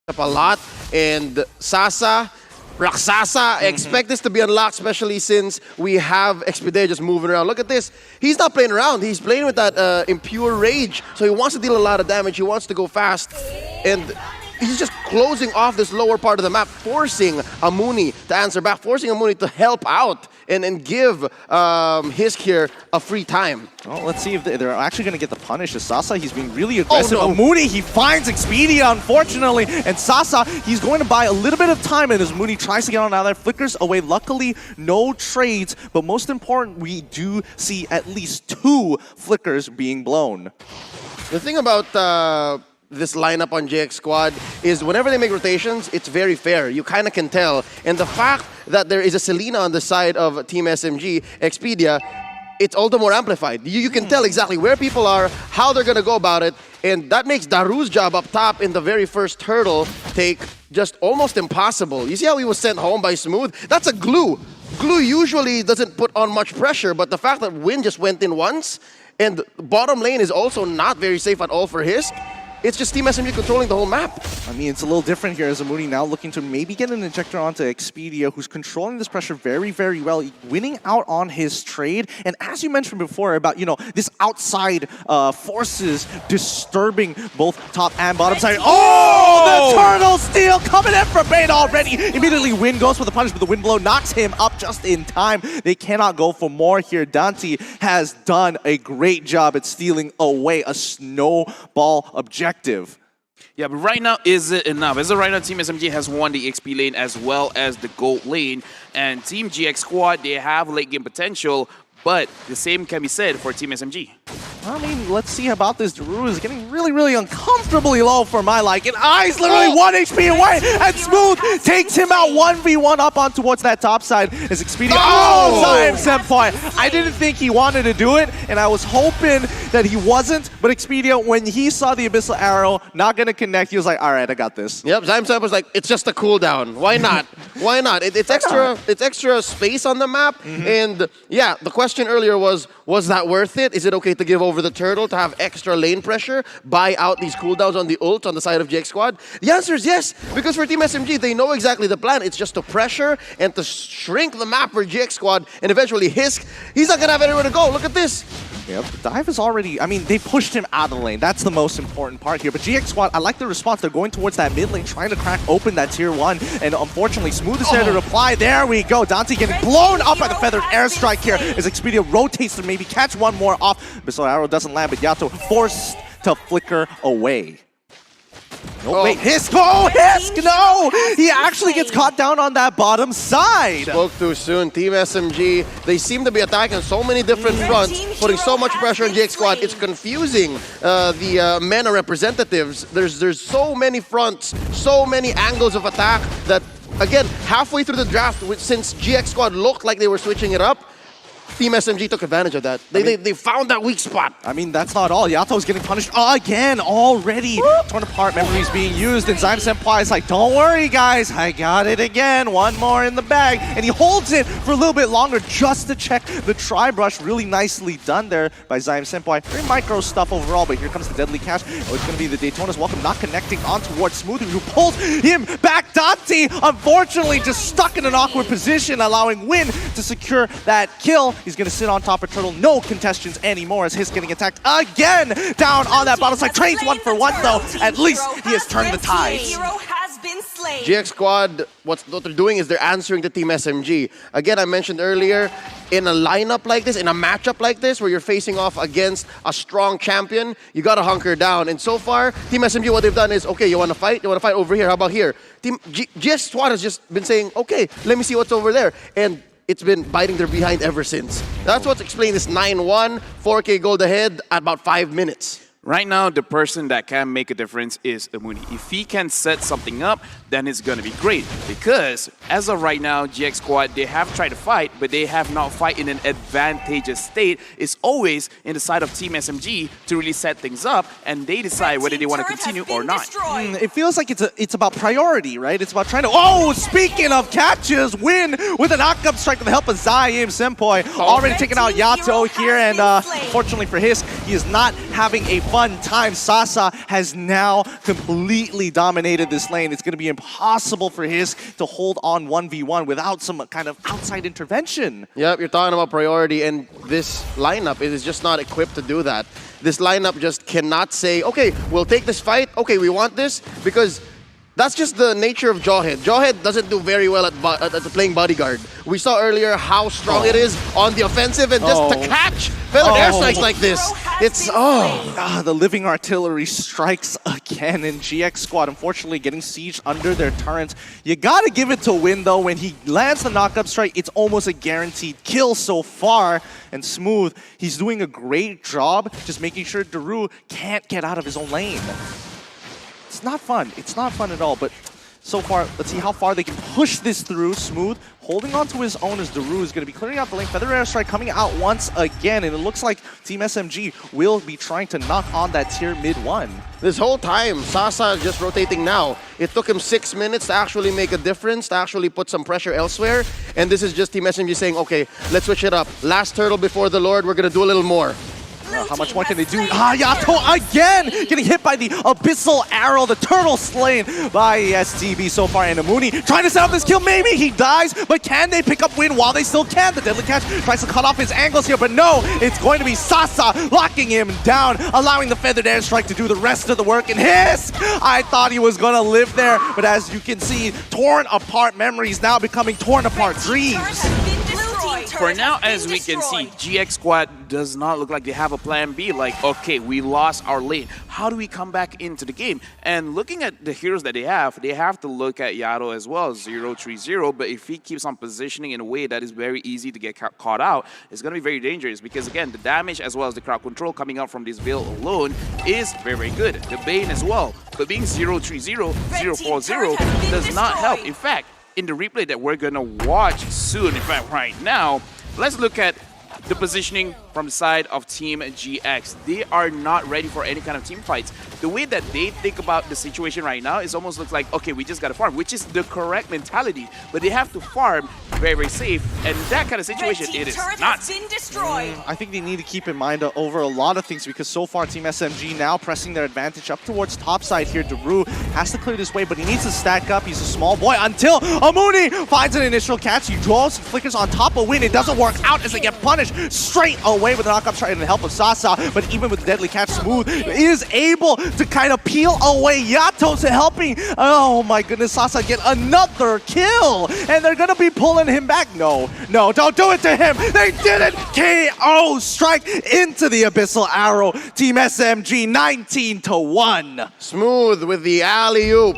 up a lot, and Sasa, Raksasa, expect this to be unlocked, especially since we have Expedia just moving around. Look at this. He's not playing around. He's playing with that impure rage. So he wants to deal a lot of damage. He wants to go fast. And he's just closing off this lower part of the map, forcing Amuni to answer back, forcing Amuni to help out and give Hisk here a free time. Well, let's see if they're actually going to get the punish. Sasa, he's being really aggressive. Oh, no. Amuni, he finds Expedia, unfortunately. And Sasa, he's going to buy a little bit of time, and as Amuni tries to get on out there, flickers away. Luckily, no trades, but most important, we do see at least 2 flickers being blown. The thing about this lineup on JX Squad is whenever they make rotations, it's very fair. You kind of can tell. And the fact that there is a Selena on the side of Team SMG, Expedia, it's all the more amplified. You can tell exactly where people are, how they're going to go about it, and that makes Daru's job up top in the very first hurdle take just almost impossible. You see how he was sent home by Smooth? That's a glue. Glue usually doesn't put on much pressure, but the fact that Win just went in once, and bottom lane is also not very safe at all for Hisk, it's just Team SMG controlling the whole map. I mean, it's a little different here as Amuni now looking to maybe get an injector onto Expedia, who's controlling this pressure very, very well, winning out on his trade. And as you mentioned before about, you know, this outside forces disturbing both top and bottom side. Oh, the Turtle Steel coming in for bait already. Immediately Win goes for the punish, but the wind blow knocks him up just in time. They cannot go for more here. Dante has done a great job at stealing away a snowball objective. Yeah, but right now, is it enough? As of right now, Team SMG has won the XP lane as well as the gold lane. And Team GX Squad, they have late game potential, but the same can be said for Team SMG. I mean, let's see about this. Daru is getting really, really uncomfortably low for my liking. I's literally 1 HP away, and Smooth takes him out 1v1 up on towards that top side as Expedia. Oh, time Senpai. I didn't think he wanted to do it, and I was hoping that he wasn't, but Expedia, when he saw the Abyssal Arrow not going to connect, he was like, all right, I got this. Yep, Zyme was like, it's just a cooldown. Why not? Why not? It's extra space on the map, and yeah, the question earlier was that worth it? Is it okay to give over the turtle to have extra lane pressure, buy out these cooldowns on the ult on the side of GX Squad? The answer is yes, because for Team SMG, they know exactly the plan. It's just to pressure and to shrink the map for GX Squad, and eventually Hisk, he's not going to have anywhere to go. Look at this. Yep, the dive is already, I mean, they pushed him out of the lane. That's the most important part here. But GX Squad, I like the response. They're going towards that mid lane, trying to crack open that tier 1. And unfortunately, Smooth is there to reply. There we go. Dante getting blown up by the feathered airstrike here as Expedia rotates to maybe catch one more off. Abyssal Arrow doesn't land, but Yato forced to flicker away. Oh, wait, Hisk! Oh, Hisk! No! He actually gets caught down on that bottom side! Spoke too soon. Team SMG, they seem to be attacking on so many different fronts, putting so much pressure on GX Squad. It's confusing the MENA representatives. There's so many fronts, so many angles of attack that, again, halfway through the draft, since GX Squad looked like they were switching it up, Team SMG took advantage of that. They found that weak spot. I mean, that's not all. Yato's getting punished again already. Torn apart memories being used, and Zyme Senpai is like, don't worry, guys. I got it again. One more in the bag. And he holds it for a little bit longer just to check the tri-brush. Really nicely done there by Zyme Senpai. Very micro stuff overall, but here comes the deadly catch. Oh, it's going to be the Daytona's Welcome, not connecting on towards Smooth, who pulls him back. Dante, unfortunately, just stuck in an awkward position, allowing Win to secure that kill. He's going to sit on top of Turtle. No contestants anymore as Hisk getting attacked again down on that bottom side. Trades 1 for 1 though. At least he has turned the tides. GX Squad, what they're doing is they're answering to Team SMG. Again, I mentioned earlier, in a lineup like this, in a matchup like this, where you're facing off against a strong champion, you gotta hunker down. And so far, Team SMG, what they've done is, okay, you wanna fight? You wanna fight over here? How about here? Team GX Squad has just been saying, okay, let me see what's over there. And it's been biting their behind ever since. That's what's explaining this 9-1, 4K gold ahead at about 5 minutes. Right now, the person that can make a difference is Amuni. If he can set something up, then it's going to be great. Because as of right now, GX Squad, they have tried to fight, but they have not fight in an advantageous state. It's always in the side of Team SMG to really set things up, and they decide whether they want to continue or not. It feels like it's about priority, right? It's about trying to... Oh, speaking of catches, Win with a knock-up strike with the help of Zyme Senpai. Already taking out Yato here, and unfortunately for Hisk, he is not having a fun time. Sasa has now completely dominated this lane. It's going to be impossible for his to hold on 1v1 without some kind of outside intervention. Yep, you're talking about priority, and this lineup is just not equipped to do that. This lineup just cannot say, okay, we'll take this fight, okay, we want this, because that's just the nature of Jawhead. Jawhead doesn't do very well at playing bodyguard. We saw earlier how strong it is on the offensive, and just to catch feathered airstrikes like this, it's the living artillery strikes again in GX Squad, unfortunately getting sieged under their turrets. You gotta give it to Win though. When he lands the knockup strike, it's almost a guaranteed kill so far. And Smooth, he's doing a great job just making sure Daru can't get out of his own lane. It's not fun. It's not fun at all, but so far, let's see how far they can push this through. Smooth holding on to his own as Daru is going to be clearing out the lane. Feather Airstrike coming out once again, and it looks like Team SMG will be trying to knock on that tier mid 1. This whole time, Sasa just rotating now. It took him 6 minutes to actually make a difference, to actually put some pressure elsewhere. And this is just Team SMG saying, okay, let's switch it up. Last turtle before the Lord, we're going to do a little more. How much more can they do? Yato again getting hit by the Abyssal Arrow. The turtle slain by STB so far. And Amuni trying to set up this kill. Maybe he dies, but can they pick up Win while they still can? The Deadly Catch tries to cut off his angles here, but no, it's going to be Sasa locking him down, allowing the Feathered Airstrike to do the rest of the work. And Hisk, I thought he was going to live there, but as you can see, torn apart memories now becoming torn apart dreams. For now, as we can see, GX Squad does not look like they have a plan B. Like, okay, we lost our lane. How do we come back into the game? And looking at the heroes that they have to look at Yato as well, 0-3-0. But if he keeps on positioning in a way that is very easy to get caught out, it's going to be very dangerous. Because again, the damage as well as the crowd control coming out from this Veil alone is very, very good. The Bane as well. But being 0-3-0, 0-4-0 does not help. In fact, in the replay that we're gonna watch soon, in fact right now, let's look at the positioning from the side of Team GX. They are not ready for any kind of team fights. The way that they think about the situation right now is almost looks like, okay, we just gotta farm, which is the correct mentality, but they have to farm very, very safe, and that kind of situation, it is not. I think they need to keep in mind over a lot of things, because so far Team SMG now pressing their advantage up towards top side here. Daru has to clear this way, but he needs to stack up. He's a small boy until Amuni finds an initial catch. He draws flickers on top of Win. It doesn't work out as they get punished straight away with the knockup strike and the help of Sasa, but even with the Deadly Catch, Smooth is able to kind of peel away Yato to helping. Oh my goodness, Sasa get another kill, and they're gonna be pulling him back. No, don't do it to him. They did it. KO strike into the Abyssal Arrow. Team SMG 19-1. Smooth with the alley-oop.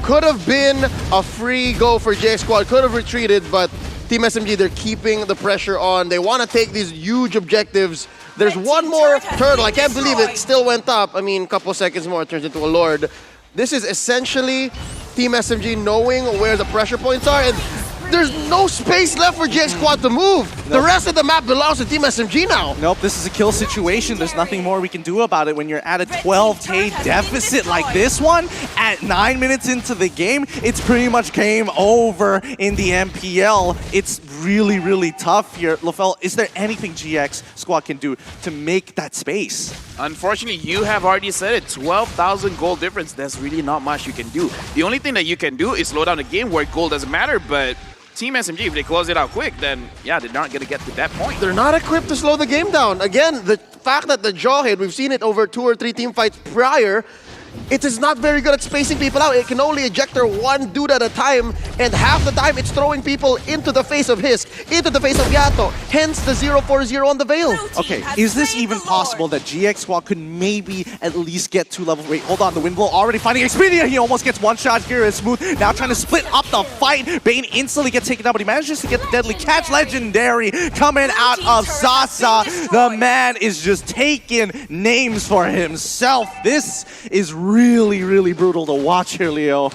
Could have been a free go for J Squad. Could have retreated, but Team SMG, they're keeping the pressure on. They want to take these huge objectives. There's one more turtle. I can't believe it still went up. I mean, a couple seconds more, it turns into a Lord. This is essentially Team SMG knowing where the pressure points are, and there's no space left for GX Squad to move. Nope. The rest of the map belongs to Team SMG now. Nope, this is a kill situation. There's nothing more we can do about it when you're at a 12K deficit like this one. At 9 minutes into the game, it's pretty much game over in the MPL. It's really, really tough here. LaFell, is there anything GX Squad can do to make that space? Unfortunately, you have already said it. 12,000 gold difference. There's really not much you can do. The only thing that you can do is slow down the game where gold doesn't matter, but Team SMG, if they close it out quick, then yeah, they're not going to get to that point. They're not equipped to slow the game down. Again, the fact that the Jawhead, we've seen it over 2 or 3 team fights prior, it is not very good at spacing people out. It can only ejector one dude at a time, and half the time it's throwing people into the face of Hisk, into the face of Yato, hence the 0-4-0 on the Veil. Okay, is this even possible that GX Squad could maybe at least get 2 levels? Wait, hold on, the Windblow already finding Expedia. He almost gets one shot here as Smooth, now trying to split up the fight. Bane instantly gets taken out, but he manages to get the Deadly Catch. Legendary coming out of Sasa. The man is just taking names for himself. This is really, really brutal to watch here, Leo.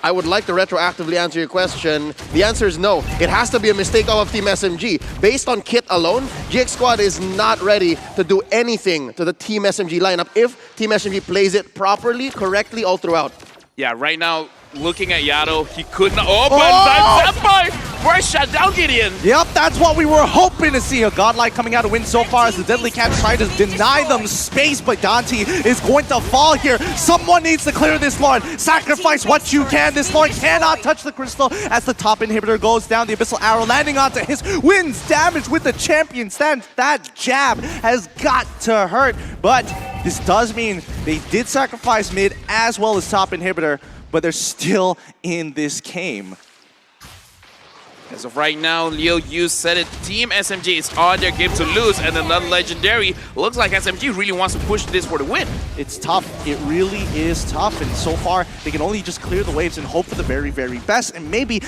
I would like to retroactively answer your question. The answer is no. It has to be a mistake of Team SMG. Based on kit alone, GX Squad is not ready to do anything to the Team SMG lineup if Team SMG plays it properly, correctly all throughout. Yeah, right now, looking at Yato, he could not. Oh, but Senpai burst shot down Gideon. Yep, that's what we were hoping to see. A Godlike coming out to win so far as the Deadly Cats try to deny them space, but Dante is going to fall here. Someone needs to clear this Lord. Sacrifice what you can. This Lord cannot touch the crystal as the top inhibitor goes down. The Abyssal Arrow landing onto his, wins damage with the champion stance. That jab has got to hurt, but this does mean they did sacrifice mid as well as top inhibitor, but they're still in this game. As of right now, Leo, you said it. Team SMG is on their game to lose, and another legendary. Looks like SMG really wants to push this for the win. It's tough. It really is tough, and so far they can only just clear the waves and hope for the very, very best. And maybe,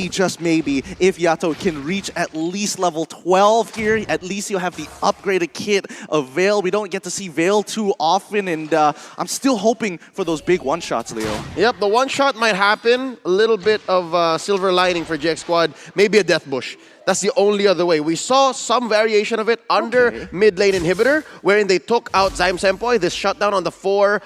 just maybe, if Yato can reach at least level 12 here, at least you'll have the upgraded kit of Veil. We don't get to see Veil too often, and I'm still hoping for those big one-shots, Leo. Yep, the one-shot might happen. A little bit of silver lining for GX Squad. Maybe a Death Bush. That's the only other way. We saw some variation of it under mid lane inhibitor, wherein they took out Zyme Senpai, this shutdown on the 4-1-9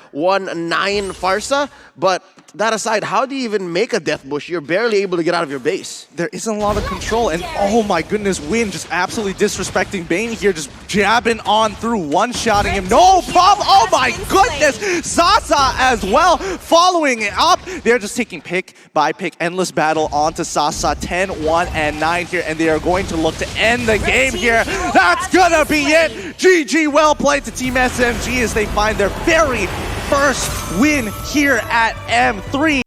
Farsa. But that aside, how do you even make a Death Bush? You're barely able to get out of your base. There isn't a lot of control, and oh my goodness, Win just absolutely disrespecting Bane here, just jabbing on through, one-shotting him. No problem! Oh my goodness! Sasa as well, following it up. They're just taking pick by pick, endless battle onto Sasa, 10, 1, and 9 here, and they are going to look to end the game here. That's gonna be it! GG, well played to Team SMG as they find their very first win here at M3.